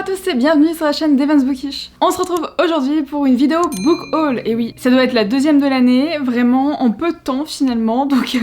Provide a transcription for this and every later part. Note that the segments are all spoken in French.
tous et bienvenue sur la chaîne d'Evans Bookish. On se retrouve aujourd'hui pour une vidéo book haul. Et oui, ça doit être la deuxième de l'année, vraiment en peu de temps finalement, donc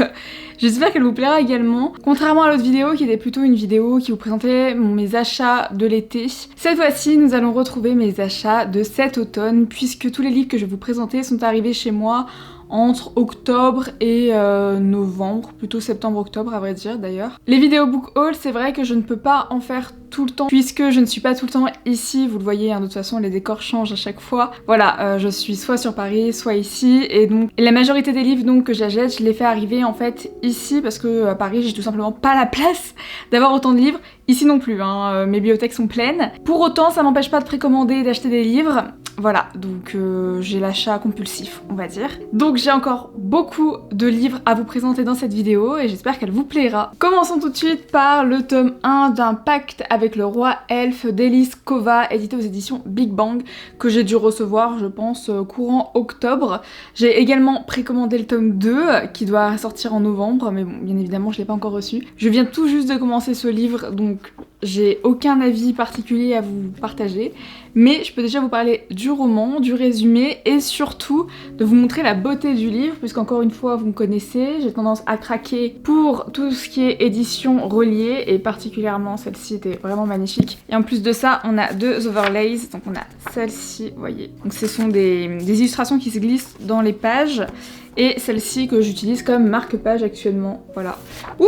j'espère qu'elle vous plaira également. Contrairement à l'autre vidéo qui était plutôt une vidéo qui vous présentait mes achats de l'été, cette fois-ci nous allons retrouver mes achats de cet automne puisque tous les livres que je vais vous présenter sont arrivés chez moi entre octobre et novembre, plutôt septembre-octobre à vrai dire d'ailleurs. Les vidéos book haul, c'est vrai que je ne peux pas en faire tout le temps puisque je ne suis pas tout le temps ici, vous le voyez, hein, de toute façon les décors changent à chaque fois. Voilà, je suis soit sur Paris, soit ici, et donc la majorité des livres donc que j'achète, je les fais arriver en fait ici parce que à Paris j'ai tout simplement pas la place d'avoir autant de livres. Ici non plus, hein, mes bibliothèques sont pleines. Pour autant, ça m'empêche pas de précommander et d'acheter des livres. Voilà, donc j'ai l'achat compulsif, on va dire. Donc j'ai encore beaucoup de livres à vous présenter dans cette vidéo et j'espère qu'elle vous plaira. Commençons tout de suite par le tome 1 d'un pacte avec le roi elfe d'Elise Kova, édité aux éditions Big Bang, que j'ai dû recevoir, je pense, courant octobre. J'ai également précommandé le tome 2, qui doit sortir en novembre, mais bon, bien évidemment, je l'ai pas encore reçu. Je viens tout juste de commencer ce livre, donc j'ai aucun avis particulier à vous partager, mais je peux déjà vous parler du roman, du résumé et surtout de vous montrer la beauté du livre, puisqu'encore une fois vous me connaissez, j'ai tendance à craquer pour tout ce qui est édition reliée et particulièrement celle-ci était vraiment magnifique. Et en plus de ça, on a deux overlays, donc on a celle-ci, vous voyez, donc ce sont des illustrations qui se glissent dans les pages et celle-ci que j'utilise comme marque-page actuellement, voilà. Ouh,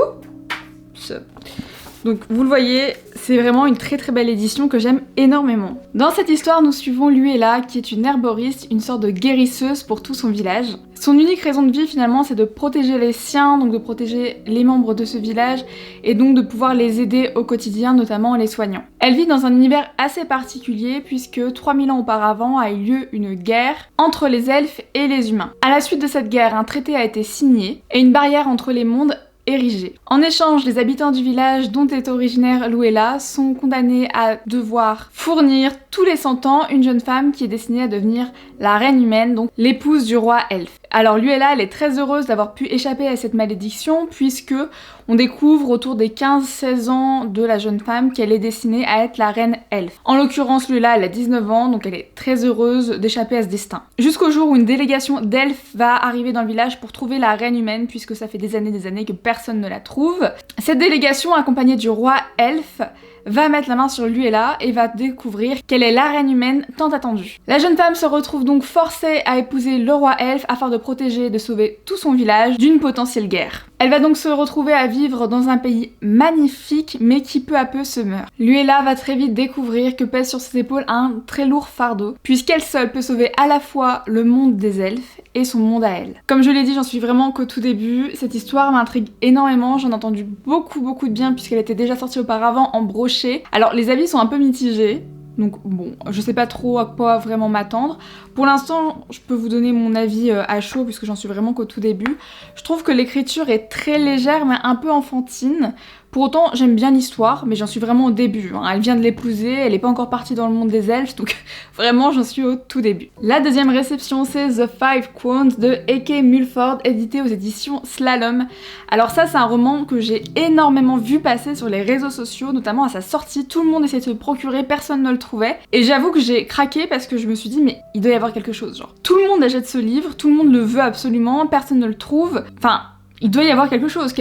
donc vous le voyez, c'est vraiment une très belle édition que j'aime énormément. Dans cette histoire, nous suivons Luella qui est une herboriste, une sorte de guérisseuse pour tout son village. Son unique raison de vie finalement c'est de protéger les siens, donc de protéger les membres de ce village et donc de pouvoir les aider au quotidien, notamment en les soignant. Elle vit dans un univers assez particulier puisque 3000 ans auparavant a eu lieu une guerre entre les elfes et les humains. À la suite de cette guerre, un traité a été signé et une barrière entre les mondes érigée. En échange, les habitants du village dont est originaire Luella sont condamnés à devoir fournir tous les 100 ans une jeune femme qui est destinée à devenir la reine humaine, donc l'épouse du roi elfe. Alors Luella, elle est très heureuse d'avoir pu échapper à cette malédiction puisque on découvre autour des 15-16 ans de la jeune femme qu'elle est destinée à être la reine elfe. En l'occurrence, Luella, elle a 19 ans, donc elle est très heureuse d'échapper à ce destin. Jusqu'au jour où une délégation d'elfes va arriver dans le village pour trouver la reine humaine puisque ça fait des années que personne ne la trouve. Cette délégation, accompagnée du roi elfe, va mettre la main sur Luella et va découvrir qu'elle est la reine humaine tant attendue. La jeune femme se retrouve donc forcée à épouser le roi elfe afin de protéger et de sauver tout son village d'une potentielle guerre. Elle va donc se retrouver à vivre dans un pays magnifique mais qui peu à peu se meurt. Luella va très vite découvrir que pèse sur ses épaules un très lourd fardeau puisqu'elle seule peut sauver à la fois le monde des elfes et son monde à elle. Comme je l'ai dit, j'en suis vraiment qu'au tout début. Cette histoire m'intrigue énormément, j'en ai entendu beaucoup de bien puisqu'elle était déjà sortie auparavant en brochet. Alors les avis sont un peu mitigés, donc bon, je sais pas trop à quoi vraiment m'attendre. Pour l'instant, je peux vous donner mon avis à chaud puisque j'en suis vraiment qu'au tout début. Je trouve que l'écriture est très légère mais un peu enfantine. Pour autant, j'aime bien l'histoire, mais j'en suis vraiment au début. Hein. Elle vient de l'épouser, elle n'est pas encore partie dans le monde des elfes, donc vraiment j'en suis au tout début. La deuxième réception, c'est The Five Quotes de A.K. Mulford, édité aux éditions Slalom. Alors ça, c'est un roman que j'ai énormément vu passer sur les réseaux sociaux, notamment à sa sortie. Tout le monde essayait de le procurer, personne ne le trouvait. Et j'avoue que j'ai craqué parce que je me suis dit, mais il doit y avoir quelque chose. Genre, tout le monde achète ce livre, tout le monde le veut absolument, personne ne le trouve. Enfin, il doit y avoir quelque chose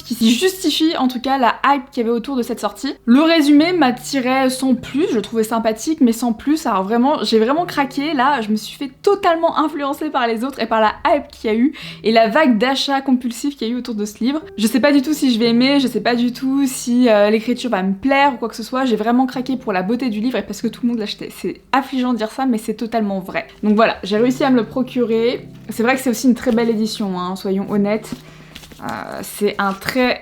qui justifie en tout cas la hype qu'il y avait autour de cette sortie. Le résumé m'attirait sans plus, je le trouvais sympathique mais sans plus, alors vraiment, j'ai vraiment craqué, là je me suis fait totalement influencer par les autres et par la hype qu'il y a eu et la vague d'achats compulsifs qu'il y a eu autour de ce livre. Je sais pas du tout si je vais aimer, je sais pas du tout si l'écriture va me plaire ou quoi que ce soit, j'ai vraiment craqué pour la beauté du livre et parce que tout le monde l'achetait. C'est affligeant de dire ça mais c'est totalement vrai. Donc voilà, j'ai réussi à me le procurer. C'est vrai que c'est aussi une très belle édition, hein, soyons honnêtes. C'est un très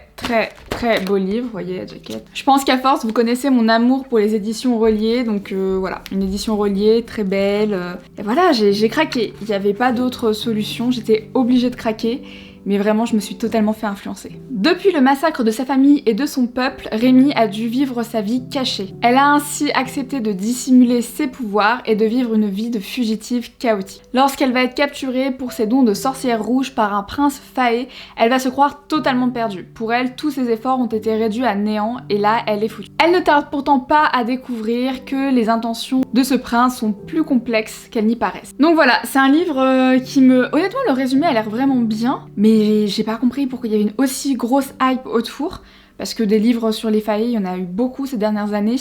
beau livre, vous voyez la jaquette. Je pense qu'à force, vous connaissez mon amour pour les éditions reliées, donc voilà, une édition reliée, très belle. Et voilà, j'ai craqué. Il n'y avait pas d'autre solution, j'étais obligée de craquer. Mais vraiment, je me suis totalement fait influencer. Depuis le massacre de sa famille et de son peuple, Rémi a dû vivre sa vie cachée. Elle a ainsi accepté de dissimuler ses pouvoirs et de vivre une vie de fugitive chaotique. Lorsqu'elle va être capturée pour ses dons de sorcière rouge par un prince faé, elle va se croire totalement perdue. Pour elle, tous ses efforts efforts ont été réduits à néant et là, elle est foutue. Elle ne tarde pourtant pas à découvrir que les intentions de ce prince sont plus complexes qu'elles n'y paraissent. Donc voilà, c'est un livre qui me... Honnêtement, le résumé a l'air vraiment bien, mais j'ai pas compris pourquoi il y avait une aussi grosse hype autour. Parce que des livres sur les faillis, il y en a eu beaucoup ces dernières années,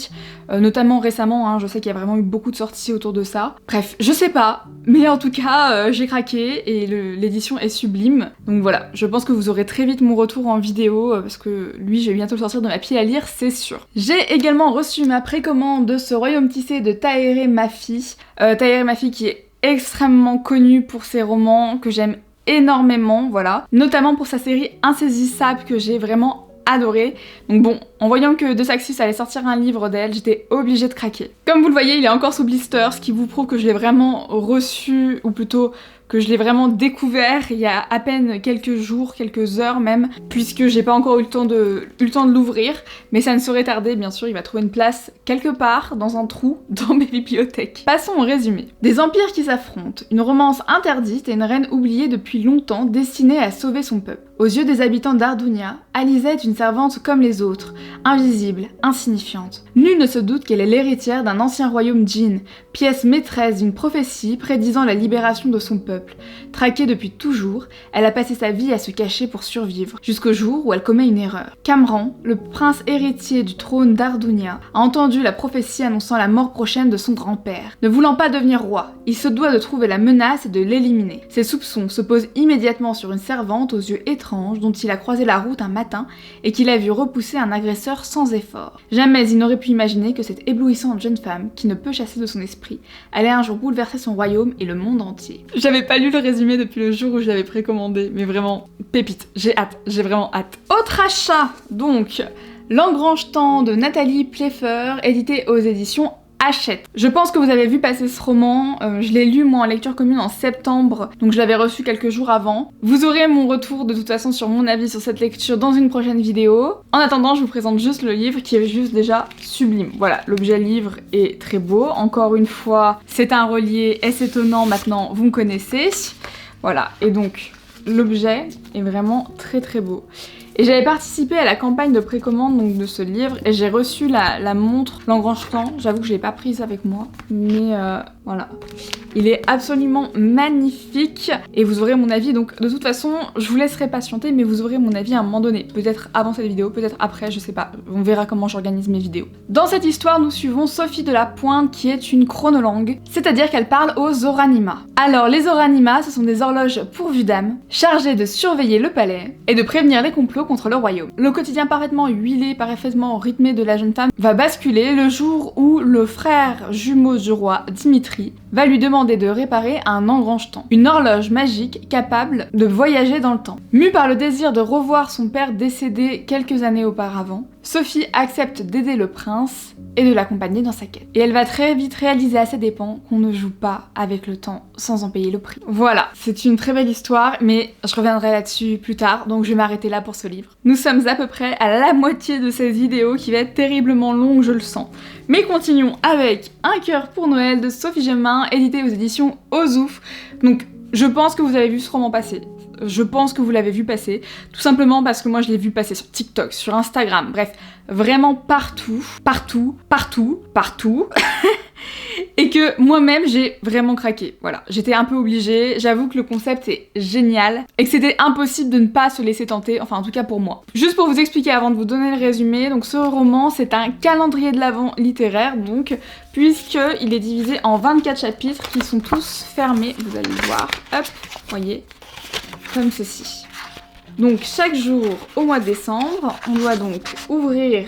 notamment récemment, hein, je sais qu'il y a vraiment eu beaucoup de sorties autour de ça. Bref, je sais pas, mais en tout cas, j'ai craqué et l'édition est sublime. Donc voilà, je pense que vous aurez très vite mon retour en vidéo, parce que lui, je vais bientôt le sortir de ma pile à lire, c'est sûr. J'ai également reçu ma précommande de ce Royaume tissé de Tahereh Mafi. Tahereh Mafi qui est extrêmement connu pour ses romans, que j'aime énormément, voilà. Notamment pour sa série Insaisissable que j'ai vraiment adoré. Donc bon, en voyant que De Saxus allait sortir un livre d'elle, j'étais obligée de craquer. Comme vous le voyez, il est encore sous blister, ce qui vous prouve que je l'ai vraiment reçu, ou plutôt que je l'ai vraiment découvert il y a à peine quelques jours, quelques heures même, puisque j'ai pas encore eu le temps de l'ouvrir, mais ça ne saurait tarder, bien sûr, il va trouver une place quelque part, dans un trou, dans mes bibliothèques. Passons au résumé. Des empires qui s'affrontent, une romance interdite et une reine oubliée depuis longtemps, destinée à sauver son peuple. Aux yeux des habitants d'Ardunia, Aliza est une servante comme les autres, invisible, insignifiante. Nul ne se doute qu'elle est l'héritière d'un ancien royaume djinn, pièce maîtresse d'une prophétie prédisant la libération de son peuple. Traquée depuis toujours, elle a passé sa vie à se cacher pour survivre, jusqu'au jour où elle commet une erreur. Kamran, le prince héritier du trône d'Ardunia, a entendu la prophétie annonçant la mort prochaine de son grand-père. Ne voulant pas devenir roi, il se doit de trouver la menace et de l'éliminer. Ses soupçons se posent immédiatement sur une servante aux yeux étranges dont il a croisé la route un matin et qu'il a vu repousser un agresseur sans effort. Jamais il n'aurait pu imaginer que cette éblouissante jeune femme, qui ne peut chasser de son esprit, allait un jour bouleverser son royaume et le monde entier. J'avais pas lu le résumé depuis le jour où je l'avais précommandé, mais vraiment, pépite, j'ai hâte, j'ai vraiment hâte. Autre achat, donc, L'Engrange-Temps de Nathalie Pfeffer, édité aux éditions Hachette. Je pense que vous avez vu passer ce roman, je l'ai lu moi en lecture commune en septembre, donc je l'avais reçu quelques jours avant. Vous aurez mon retour de toute façon sur mon avis sur cette lecture dans une prochaine vidéo. En attendant, je vous présente juste le livre qui est juste déjà sublime. Voilà, l'objet livre est très beau. Encore une fois, c'est un relié, est-ce étonnant maintenant, vous me connaissez. Voilà, et donc l'objet est vraiment très très beau. Et j'avais participé à la campagne de précommande donc, de ce livre et j'ai reçu la montre L'Engrange-Temps. J'avoue que je l'ai pas prise avec moi, mais voilà. Il est absolument magnifique et vous aurez mon avis. Donc de toute façon, je vous laisserai patienter, mais vous aurez mon avis à un moment donné. Peut-être avant cette vidéo, peut-être après, je sais pas. On verra comment j'organise mes vidéos. Dans cette histoire, nous suivons Sophie de la Pointe qui est une chronolangue, c'est-à-dire qu'elle parle aux Oranima. Alors les Oranima, ce sont des horloges pourvues d'âme, chargées de surveiller le palais et de prévenir les complots contre le royaume. Le quotidien parfaitement huilé, parfaitement rythmé de la jeune femme va basculer le jour où le frère jumeau du roi, Dimitri, va lui demander de réparer un engrange-temps, une horloge magique capable de voyager dans le temps. Mue par le désir de revoir son père décédé quelques années auparavant, Sophie accepte d'aider le prince et de l'accompagner dans sa quête. Et elle va très vite réaliser à ses dépens qu'on ne joue pas avec le temps sans en payer le prix. Voilà, c'est une très belle histoire, mais je reviendrai là-dessus plus tard, donc je vais m'arrêter là pour ce livre. Nous sommes à peu près à la moitié de cette vidéo qui va être terriblement longue, je le sens. Mais continuons avec Un cœur pour Noël de Sophie Gemmain, édité aux éditions Ozouf. Donc je pense que vous avez vu ce roman passer. Je pense que vous l'avez vu passer, tout simplement parce que moi je l'ai vu passer sur TikTok, sur Instagram, bref, vraiment partout, et que moi-même j'ai vraiment craqué, voilà. J'étais un peu obligée, j'avoue que le concept est génial, et que c'était impossible de ne pas se laisser tenter, enfin en tout cas pour moi. Juste pour vous expliquer avant de vous donner le résumé, donc ce roman c'est un calendrier de l'Avent littéraire, donc, puisqu'il est divisé en 24 chapitres qui sont tous fermés, vous allez le voir, hop, voyez, comme ceci. Donc chaque jour au mois de décembre, on doit donc ouvrir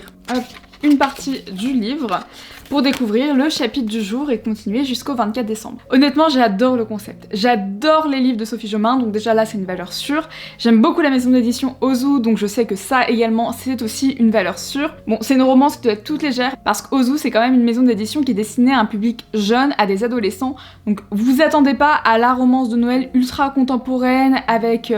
une partie du livre pour découvrir le chapitre du jour et continuer jusqu'au 24 décembre. Honnêtement, j'adore le concept. J'adore les livres de Sophie Gemmain, donc déjà là c'est une valeur sûre. J'aime beaucoup la maison d'édition Ozu, donc je sais que ça également c'est aussi une valeur sûre. Bon, c'est une romance qui doit être toute légère parce qu'Ozu c'est quand même une maison d'édition qui est destinée à un public jeune, à des adolescents. Donc vous attendez pas à la romance de Noël ultra contemporaine avec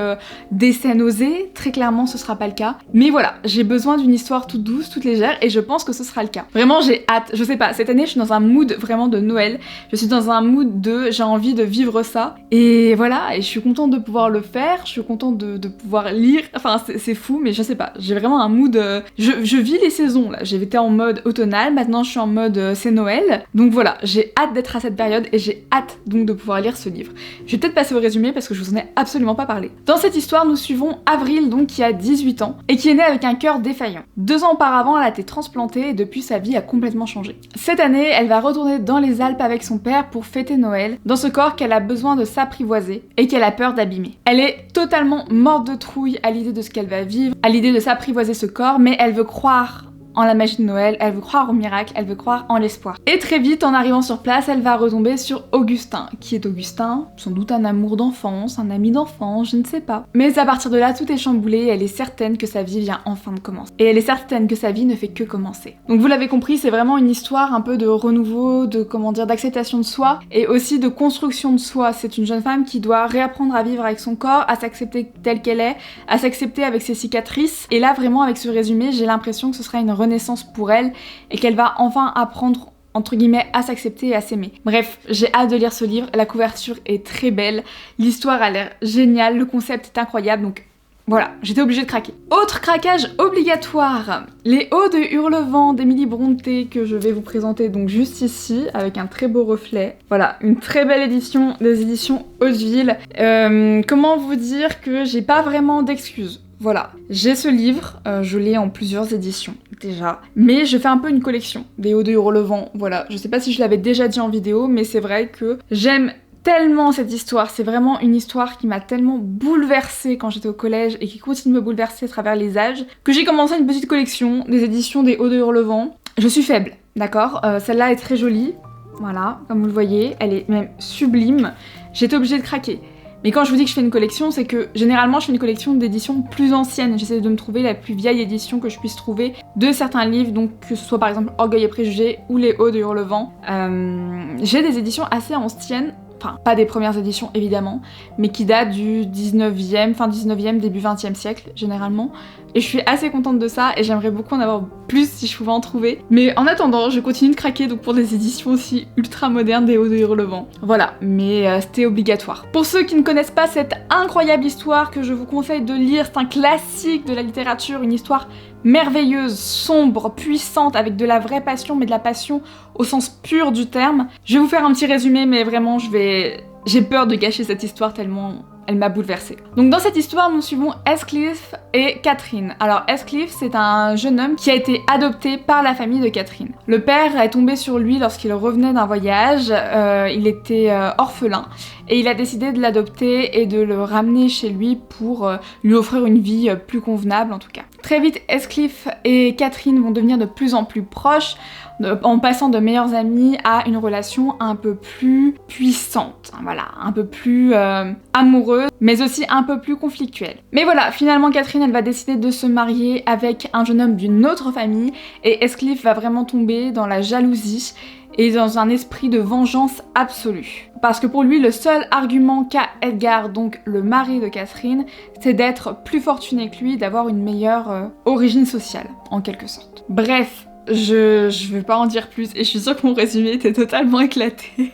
des scènes osées, très clairement ce sera pas le cas. Mais voilà, j'ai besoin d'une histoire toute douce, toute légère et je pense que ce sera le cas. Vraiment j'ai hâte, je sais sais pas, cette année je suis dans un mood vraiment de Noël, je suis dans un mood de j'ai envie de vivre ça, et voilà, et je suis contente de pouvoir le faire, je suis contente de pouvoir lire, enfin c'est fou, mais je sais pas, j'ai vraiment un mood, je vis les saisons là, j'ai été en mode automnal, maintenant je suis en mode c'est Noël, donc voilà, j'ai hâte d'être à cette période et j'ai hâte donc de pouvoir lire ce livre. Je vais peut-être passer au résumé parce que je vous en ai absolument pas parlé. Dans cette histoire, nous suivons Avril donc qui a 18 ans et qui est née avec un cœur défaillant. 2 ans auparavant, elle a été transplantée et depuis sa vie a complètement changé. Cette année, elle va retourner dans les Alpes avec son père pour fêter Noël, dans ce corps qu'elle a besoin de s'apprivoiser et qu'elle a peur d'abîmer. Elle est totalement morte de trouille à l'idée de ce qu'elle va vivre, à l'idée de s'apprivoiser ce corps, mais elle veut croire en la magie de Noël, elle veut croire au miracle, elle veut croire en l'espoir. Et très vite, en arrivant sur place, elle va retomber sur Augustin. Qui est Augustin? Sans doute un amour d'enfance, un ami d'enfance, je ne sais pas. Mais à partir de là, tout est chamboulé, elle est certaine que sa vie vient enfin de commencer. Et elle est certaine que sa vie ne fait que commencer. Donc vous l'avez compris, c'est vraiment une histoire un peu de renouveau, de comment dire, d'acceptation de soi, et aussi de construction de soi. C'est une jeune femme qui doit réapprendre à vivre avec son corps, à s'accepter telle qu'elle est, à s'accepter avec ses cicatrices. Et là, vraiment, avec ce résumé, j'ai l'impression que ce sera une renaissance pour elle et qu'elle va enfin apprendre entre guillemets à s'accepter et à s'aimer. Bref, j'ai hâte de lire ce livre, la couverture est très belle, l'histoire a l'air géniale, le concept est incroyable, donc voilà, j'étais obligée de craquer. Autre craquage obligatoire, Les Hauts de Hurlevent d'Emily Brontë que je vais vous présenter donc juste ici avec un très beau reflet. Voilà, une très belle édition des éditions Hauteville. Comment vous dire que j'ai pas vraiment d'excuses. Voilà, j'ai ce livre, je l'ai en plusieurs éditions déjà, mais je fais un peu une collection des Hauts de Hurlevent, voilà, je sais pas si je l'avais déjà dit en vidéo, mais c'est vrai que j'aime tellement cette histoire, c'est vraiment une histoire qui m'a tellement bouleversée quand j'étais au collège et qui continue de me bouleverser à travers les âges, que j'ai commencé une petite collection des éditions des Hauts de Hurlevent. Je suis faible, d'accord, celle-là est très jolie, voilà, comme vous le voyez, elle est même sublime, j'étais obligée de craquer. Mais quand je vous dis que je fais une collection, c'est que généralement je fais une collection d'éditions plus anciennes. J'essaie de me trouver la plus vieille édition que je puisse trouver de certains livres, donc que ce soit par exemple Orgueil et Préjugés ou Les Hauts de Hurlevent. J'ai des éditions assez anciennes, enfin pas des premières éditions évidemment, mais qui datent du 19e, fin 19e, début 20e siècle généralement. Et je suis assez contente de ça et j'aimerais beaucoup en avoir plus si je pouvais en trouver. Mais en attendant, je continue de craquer donc pour des éditions aussi ultra modernes des Hauts de Hurlevent. Voilà, mais c'était obligatoire. Pour ceux qui ne connaissent pas cette incroyable histoire que je vous conseille de lire, c'est un classique de la littérature, une histoire merveilleuse, sombre, puissante, avec de la vraie passion, mais de la passion au sens pur du terme. Je vais vous faire un petit résumé, mais vraiment j'ai peur de gâcher cette histoire tellement elle m'a bouleversée. Donc dans cette histoire, nous suivons Heathcliff et Catherine. Alors Heathcliff, c'est un jeune homme qui a été adopté par la famille de Catherine. Le père est tombé sur lui lorsqu'il revenait d'un voyage, il était orphelin, et il a décidé de l'adopter et de le ramener chez lui pour lui offrir une vie plus convenable en tout cas. Très vite, Heathcliff et Catherine vont devenir de plus en plus proches, en passant de meilleurs amis à une relation un peu plus puissante, voilà, un peu plus amoureuse, mais aussi un peu plus conflictuelle. Mais voilà, finalement Catherine, elle va décider de se marier avec un jeune homme d'une autre famille, et Heathcliff va vraiment tomber dans la jalousie et dans un esprit de vengeance absolue. Parce que pour lui, le seul argument qu'a Edgar, donc le mari de Catherine, c'est d'être plus fortuné que lui, d'avoir une meilleure origine sociale, en quelque sorte. Bref, je vais pas en dire plus et je suis sûre que mon résumé était totalement éclaté.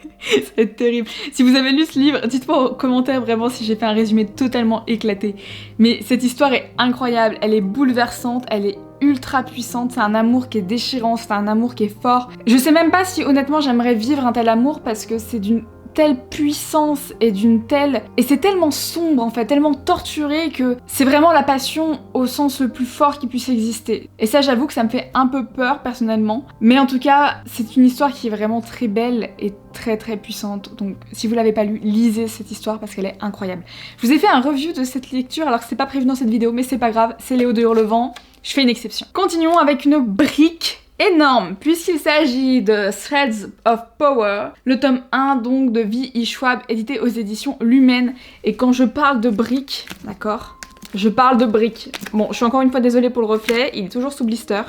C'est terrible. Si vous avez lu ce livre, dites-moi en commentaire vraiment si j'ai fait un résumé totalement éclaté. Mais cette histoire est incroyable, elle est bouleversante, elle est ultra puissante, c'est un amour qui est déchirant, c'est un amour qui est fort. Je sais même pas si honnêtement j'aimerais vivre un tel amour parce que c'est d'une telle puissance et d'une telle... Et c'est tellement sombre en fait, tellement torturé que c'est vraiment la passion au sens le plus fort qui puisse exister. Et ça j'avoue que ça me fait un peu peur personnellement, mais en tout cas c'est une histoire qui est vraiment très belle et très très puissante. Donc si vous l'avez pas lu, lisez cette histoire parce qu'elle est incroyable. Je vous ai fait un review de cette lecture alors que c'est pas prévu dans cette vidéo, mais c'est pas grave, c'est Les Hauts de Hurlevent, je fais une exception. Continuons avec une brique énorme, puisqu'il s'agit de Threads of Power, le tome 1 donc de V.E. Schwab, édité aux éditions Lumen. Et quand je parle de briques, d'accord, je parle de briques. Bon, je suis encore une fois désolée pour le reflet, il est toujours sous blister.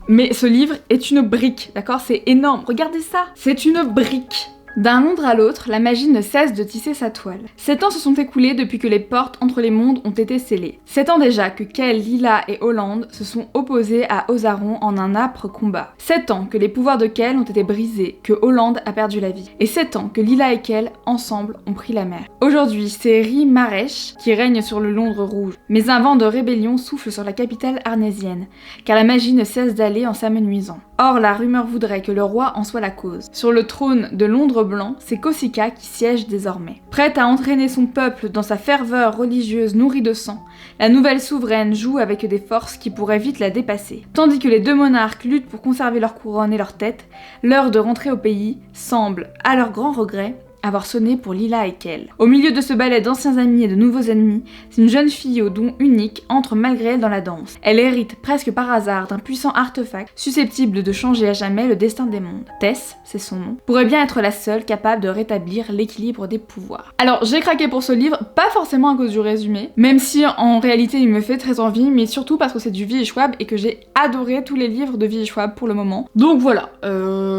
Mais ce livre est une brique, d'accord, c'est énorme, regardez ça, c'est une brique. D'un Londres à l'autre, la magie ne cesse de tisser sa toile. 7 ans se sont écoulés depuis que les portes entre les mondes ont été scellées. 7 ans déjà que Kel, Lila et Holland se sont opposés à Ozaron en un âpre combat. 7 ans que les pouvoirs de Kel ont été brisés, que Holland a perdu la vie. Et 7 ans que Lila et Kel, ensemble, ont pris la mer. Aujourd'hui, c'est Ri Maresh qui règne sur le Londres rouge. Mais un vent de rébellion souffle sur la capitale arnésienne, car la magie ne cesse d'aller en s'amenuisant. Or, la rumeur voudrait que le roi en soit la cause. Sur le trône de Londres blanc, c'est Korsika qui siège désormais. Prête à entraîner son peuple dans sa ferveur religieuse nourrie de sang, la nouvelle souveraine joue avec des forces qui pourraient vite la dépasser. Tandis que les deux monarques luttent pour conserver leur couronne et leur tête, l'heure de rentrer au pays semble, à leur grand regret, avoir sonné pour Lila et Kel. Au milieu de ce ballet d'anciens amis et de nouveaux ennemis, une jeune fille au don unique entre malgré elle dans la danse. Elle hérite presque par hasard d'un puissant artefact susceptible de changer à jamais le destin des mondes. Tess, c'est son nom, pourrait bien être la seule capable de rétablir l'équilibre des pouvoirs. Alors j'ai craqué pour ce livre, pas forcément à cause du résumé, même si en réalité il me fait très envie, mais surtout parce que c'est du V.E. Schwab et que j'ai adoré tous les livres de V.E. Schwab pour le moment. Donc voilà,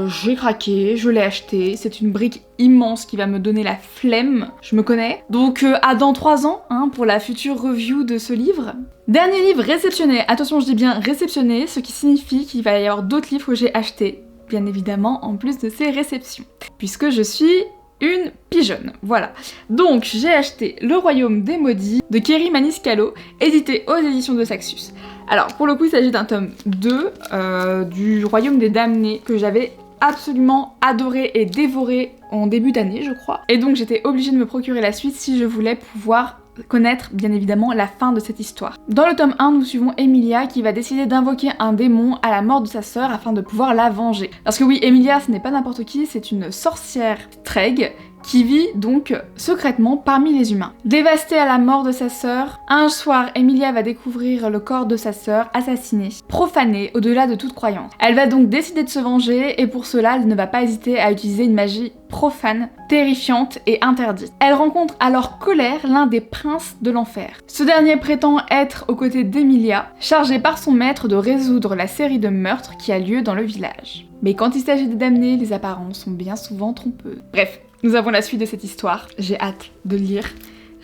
j'ai craqué, je l'ai acheté, c'est une brique immense qui va me donner la flemme, je me connais. Donc à dans 3 ans pour la future review de ce livre. Dernier livre réceptionné, attention je dis bien réceptionné, ce qui signifie qu'il va y avoir d'autres livres que j'ai achetés, bien évidemment en plus de ces réceptions, puisque je suis une pigeonne, voilà. Donc j'ai acheté Le Royaume des Maudits de Kerry Maniscalco, édité aux éditions de Saxus. Alors pour le coup il s'agit d'un tome 2 du Royaume des Damnés que j'avais absolument adoré et dévoré en début d'année, je crois. Et donc j'étais obligée de me procurer la suite si je voulais pouvoir connaître bien évidemment la fin de cette histoire. Dans le tome 1, nous suivons Emilia qui va décider d'invoquer un démon à la mort de sa sœur afin de pouvoir la venger. Parce que oui, Emilia ce n'est pas n'importe qui, c'est une sorcière Treg qui vit donc secrètement parmi les humains. Dévastée à la mort de sa sœur, un soir, Emilia va découvrir le corps de sa sœur assassinée, profanée au-delà de toute croyance. Elle va donc décider de se venger et pour cela, elle ne va pas hésiter à utiliser une magie profane, terrifiante et interdite. Elle rencontre alors Colère, l'un des princes de l'enfer. Ce dernier prétend être aux côtés d'Emilia, chargé par son maître de résoudre la série de meurtres qui a lieu dans le village. Mais quand il s'agit des damnés, les apparences sont bien souvent trompeuses. Bref, nous avons la suite de cette histoire, j'ai hâte de le lire.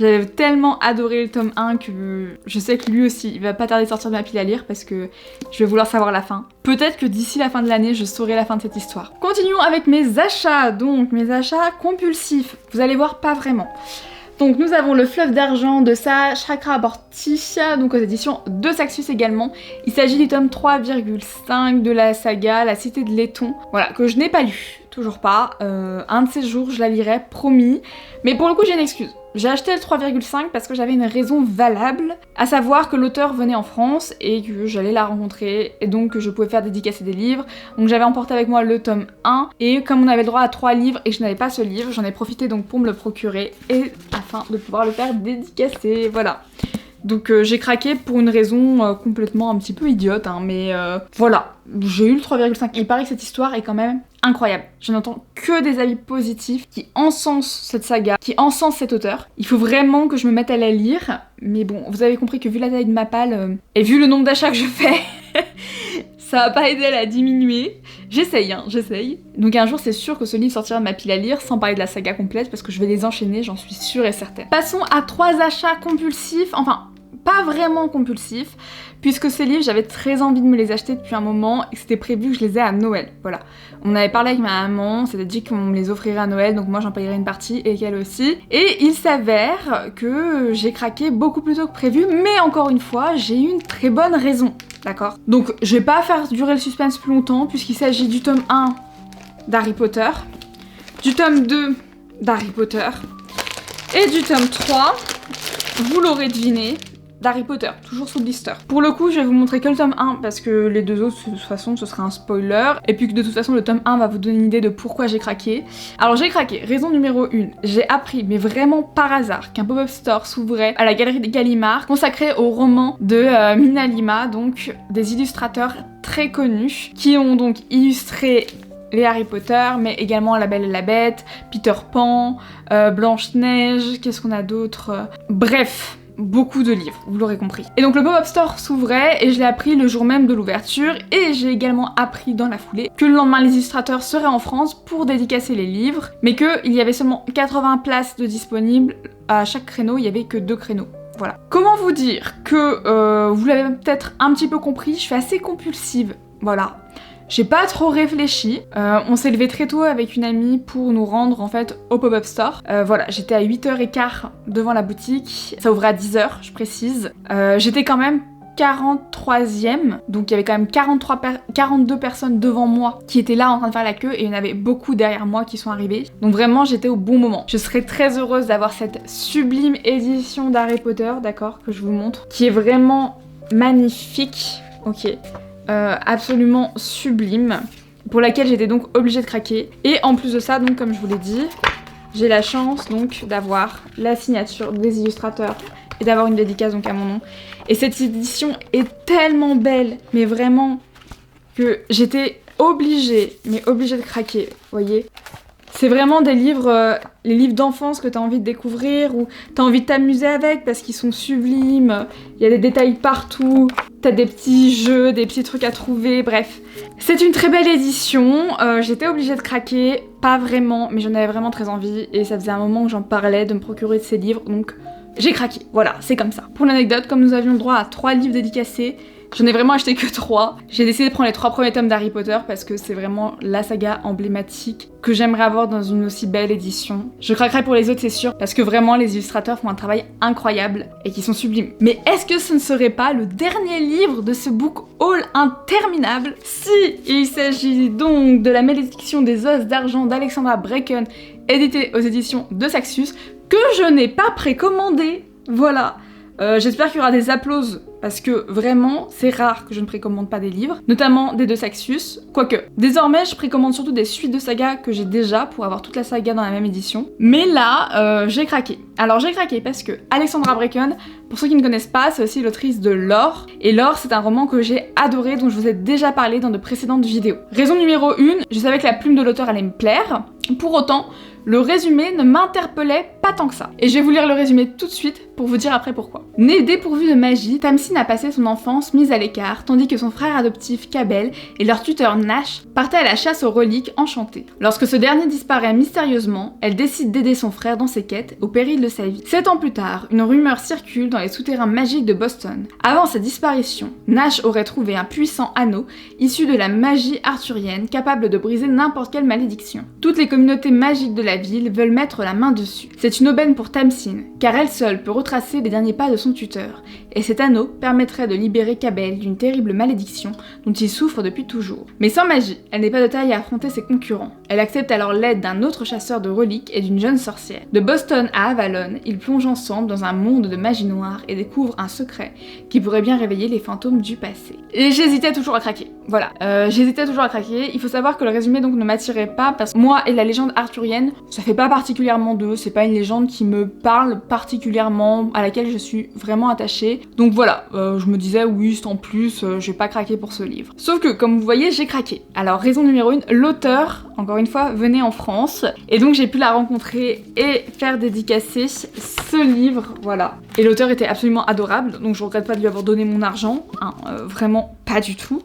J'avais tellement adoré le tome 1 que je sais que lui aussi, il va pas tarder de sortir de ma pile à lire parce que je vais vouloir savoir la fin. Peut-être que d'ici la fin de l'année, je saurai la fin de cette histoire. Continuons avec mes achats, donc mes achats compulsifs. Vous allez voir, pas vraiment. Donc nous avons Le Fleuve d'argent de Sa Chakraborty, donc aux éditions de Saxus également. Il s'agit du tome 3,5 de la saga La Cité de Laiton, voilà, que je n'ai pas lu, toujours pas. Un de ces jours, je la lirai, promis. Mais pour le coup, j'ai une excuse. J'ai acheté le 3,5 parce que j'avais une raison valable, à savoir que l'auteur venait en France et que j'allais la rencontrer et donc que je pouvais faire dédicacer des livres. Donc j'avais emporté avec moi le tome 1 et comme on avait le droit à 3 livres et que je n'avais pas ce livre, j'en ai profité donc pour me le procurer et afin de pouvoir le faire dédicacer, voilà. Donc j'ai craqué pour une raison complètement un petit peu idiote, mais voilà, j'ai eu le 3,5. Il paraît que cette histoire est quand même incroyable. Je n'entends que des avis positifs qui encensent cette saga, qui encensent cet auteur. Il faut vraiment que je me mette à la lire, mais bon, vous avez compris que vu la taille de ma palle et vu le nombre d'achats que je fais, ça va pas aider à la diminuer. J'essaye, j'essaye. Donc un jour c'est sûr que ce livre sortira de ma pile à lire, sans parler de la saga complète, parce que je vais les enchaîner, j'en suis sûre et certaine. Passons à 3 achats compulsifs, enfin pas vraiment compulsifs, puisque ces livres j'avais très envie de me les acheter depuis un moment et c'était prévu que je les ai à Noël, voilà. On avait parlé avec ma maman, c'était dit qu'on me les offrirait à Noël, donc moi j'en payerais une partie et qu'elle aussi. Et il s'avère que j'ai craqué beaucoup plus tôt que prévu, mais encore une fois, j'ai eu une très bonne raison, d'accord? Donc je vais pas faire durer le suspense plus longtemps, puisqu'il s'agit du tome 1 d'Harry Potter, du tome 2 d'Harry Potter, et du tome 3, vous l'aurez deviné, d'Harry Potter, toujours sous blister. Pour le coup, je vais vous montrer que le tome 1 parce que les deux autres, de toute façon, ce sera un spoiler. Et puis que de toute façon, le tome 1 va vous donner une idée de pourquoi j'ai craqué. Alors j'ai craqué, raison numéro 1, j'ai appris, mais vraiment par hasard, qu'un pop-up store s'ouvrait à la galerie des Gallimard, consacré au roman de Mina Lima, donc des illustrateurs très connus, qui ont donc illustré les Harry Potter, mais également La Belle et la Bête, Peter Pan, Blanche-Neige, qu'est-ce qu'on a d'autre? Bref, beaucoup de livres, vous l'aurez compris. Et donc le pop-up store s'ouvrait et je l'ai appris le jour même de l'ouverture et j'ai également appris dans la foulée que le lendemain les illustrateurs seraient en France pour dédicacer les livres, mais qu'il y avait seulement 80 places de disponibles, à chaque créneau il y avait que 2 créneaux. Voilà. Comment vous dire que vous l'avez peut-être un petit peu compris, je suis assez compulsive, voilà. J'ai pas trop réfléchi, on s'est levé très tôt avec une amie pour nous rendre en fait au pop-up store. Voilà, j'étais à 8h15 devant la boutique, ça ouvrait à 10h, je précise. J'étais quand même 43e, donc il y avait quand même 42 personnes devant moi qui étaient là en train de faire la queue et il y en avait beaucoup derrière moi qui sont arrivés. Donc vraiment j'étais au bon moment. Je serais très heureuse d'avoir cette sublime édition d'Harry Potter, d'accord, que je vous montre, qui est vraiment magnifique, ok. Absolument sublime, pour laquelle j'étais donc obligée de craquer. Et en plus de ça, donc comme je vous l'ai dit, j'ai la chance donc d'avoir la signature des illustrateurs et d'avoir une dédicace donc à mon nom. Et cette édition est tellement belle, mais vraiment, que j'étais obligée, de craquer, vous voyez. C'est vraiment des livres, les livres d'enfance que t'as envie de découvrir ou t'as envie de t'amuser avec parce qu'ils sont sublimes, il y a des détails partout, t'as des petits jeux, des petits trucs à trouver, bref. C'est une très belle édition, j'étais obligée de craquer, pas vraiment, mais j'en avais vraiment très envie et ça faisait un moment que j'en parlais de me procurer de ces livres, donc j'ai craqué, voilà, c'est comme ça. Pour l'anecdote, comme nous avions droit à 3 livres dédicacés, j'en ai vraiment acheté que 3. J'ai décidé de prendre les 3 premiers tomes d'Harry Potter parce que c'est vraiment la saga emblématique que j'aimerais avoir dans une aussi belle édition. Je craquerai pour les autres, c'est sûr, parce que vraiment les illustrateurs font un travail incroyable et qui sont sublimes. Mais est-ce que ce ne serait pas le dernier livre de ce book haul interminable si il s'agit donc de La Malédiction des Os d'Argent d'Alexandra Bracken, édité aux éditions de Saxus, que je n'ai pas précommandé. Voilà. J'espère qu'il y aura des applauses parce que vraiment c'est rare que je ne précommande pas des livres, notamment des 2 Saxus, quoique désormais je précommande surtout des suites de sagas que j'ai déjà pour avoir toute la saga dans la même édition, mais là j'ai craqué. Alors j'ai craqué parce que Alexandra Bracken, pour ceux qui ne connaissent pas, c'est aussi l'autrice de Lore, et Lore c'est un roman que j'ai adoré dont je vous ai déjà parlé dans de précédentes vidéos. Raison numéro 1, je savais que la plume de l'auteur allait me plaire, pour autant le résumé ne m'interpellait pas tant que ça. Et je vais vous lire le résumé tout de suite pour vous dire après pourquoi. Né dépourvu de magie, Tamsin a passé son enfance mise à l'écart, tandis que son frère adoptif Cabel et leur tuteur Nash partaient à la chasse aux reliques enchantées. Lorsque ce dernier disparaît mystérieusement, elle décide d'aider son frère dans ses quêtes au péril de sa vie. 7 ans plus tard, une rumeur circule dans les souterrains magiques de Boston. Avant sa disparition, Nash aurait trouvé un puissant anneau issu de la magie arthurienne capable de briser n'importe quelle malédiction. Toutes les communautés magiques de la ville veulent mettre la main dessus. C'est une aubaine pour Tamsin, car elle seule peut retracer les derniers pas de son tuteur, et cet anneau permettrait de libérer Cabel d'une terrible malédiction dont il souffre depuis toujours. Mais sans magie, elle n'est pas de taille à affronter ses concurrents. Elle accepte alors l'aide d'un autre chasseur de reliques et d'une jeune sorcière. De Boston à Avalon, ils plongent ensemble dans un monde de magie noire et découvrent un secret qui pourrait bien réveiller les fantômes du passé. Et j'hésitais toujours à craquer. Voilà, j'hésitais toujours à craquer. Il faut savoir que le résumé donc ne m'attirait pas parce que moi et la légende arthurienne, ça fait pas particulièrement d'eux, c'est pas une légende qui me parle particulièrement, à laquelle je suis vraiment attachée. Donc voilà, je me disais oui, c'est en plus, j'ai pas craqué pour ce livre. Sauf que, comme vous voyez, j'ai craqué. Alors, raison numéro 1, l'auteur, encore une fois, venait en France, et donc j'ai pu la rencontrer et faire dédicacer ce livre, voilà. Et l'auteur était absolument adorable, donc je regrette pas de lui avoir donné mon argent, hein, vraiment pas du tout.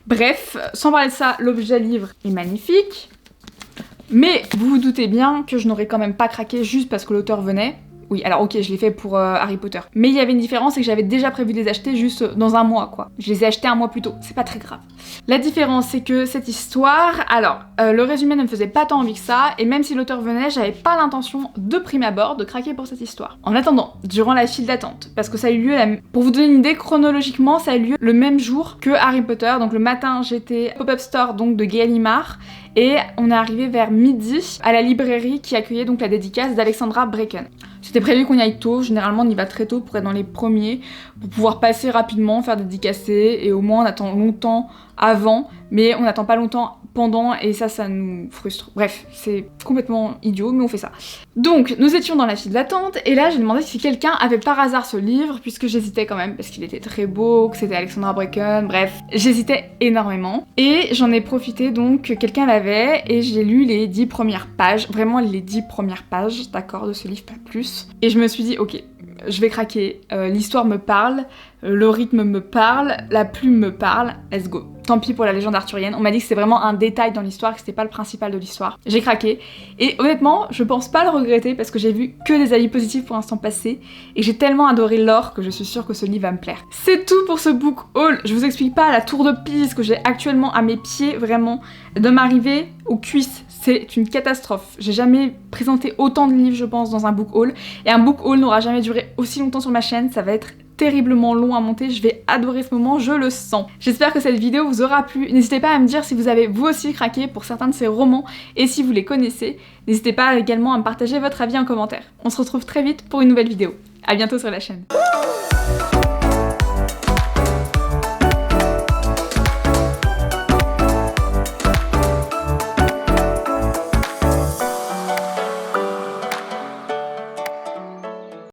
Bref, sans parler de ça, l'objet livre est magnifique. Mais vous vous doutez bien que je n'aurais quand même pas craqué juste parce que l'auteur venait. Oui, alors ok, je l'ai fait pour Harry Potter. Mais il y avait une différence, c'est que j'avais déjà prévu de les acheter juste dans un mois, quoi. Je les ai achetés un mois plus tôt, c'est pas très grave. La différence, c'est que cette histoire... Alors, le résumé ne me faisait pas tant envie que ça, et même si l'auteur venait, j'avais pas l'intention de prime abord de craquer pour cette histoire. En attendant, durant la file d'attente, parce que ça a eu lieu... Pour vous donner une idée, chronologiquement, ça a eu lieu le même jour que Harry Potter. Donc le matin, j'étais au pop-up store donc de Gallimard, et on est arrivé vers midi à la librairie qui accueillait donc la dédicace d'Alexandra Bracken. C'était prévu qu'on y aille tôt, généralement on y va très tôt pour être dans les premiers, pour pouvoir passer rapidement, faire dédicacer, et au moins on attend longtemps avant, mais on n'attend pas longtemps pendant, et ça nous frustre. Bref, c'est complètement idiot, mais on fait ça. Donc, nous étions dans la file d'attente, et là j'ai demandé si quelqu'un avait par hasard ce livre, puisque j'hésitais quand même, parce qu'il était très beau, que c'était Alexandra Bracken, bref, j'hésitais énormément. Et j'en ai profité donc que quelqu'un l'avait, et j'ai lu les 10 premières pages, vraiment les 10 premières pages, d'accord, de ce livre, pas plus. Et je me suis dit, ok, je vais craquer. L'histoire me parle, le rythme me parle, la plume me parle, let's go. Tant pis pour la légende arthurienne, on m'a dit que c'était vraiment un détail dans l'histoire, que c'était pas le principal de l'histoire. J'ai craqué, et honnêtement, je pense pas le regretter parce que j'ai vu que des avis positifs pour l'instant passé, et j'ai tellement adoré l'or que je suis sûre que ce livre va me plaire. C'est tout pour ce book haul, je vous explique pas la tour de Pise que j'ai actuellement à mes pieds, vraiment, de m'arriver aux cuisses, c'est une catastrophe. J'ai jamais présenté autant de livres, je pense, dans un book haul, et un book haul n'aura jamais duré aussi longtemps sur ma chaîne, ça va être terriblement long à monter, je vais adorer ce moment, je le sens. J'espère que cette vidéo vous aura plu, n'hésitez pas à me dire si vous avez vous aussi craqué pour certains de ces romans et si vous les connaissez, n'hésitez pas également à me partager votre avis en commentaire. On se retrouve très vite pour une nouvelle vidéo. À bientôt sur la chaîne.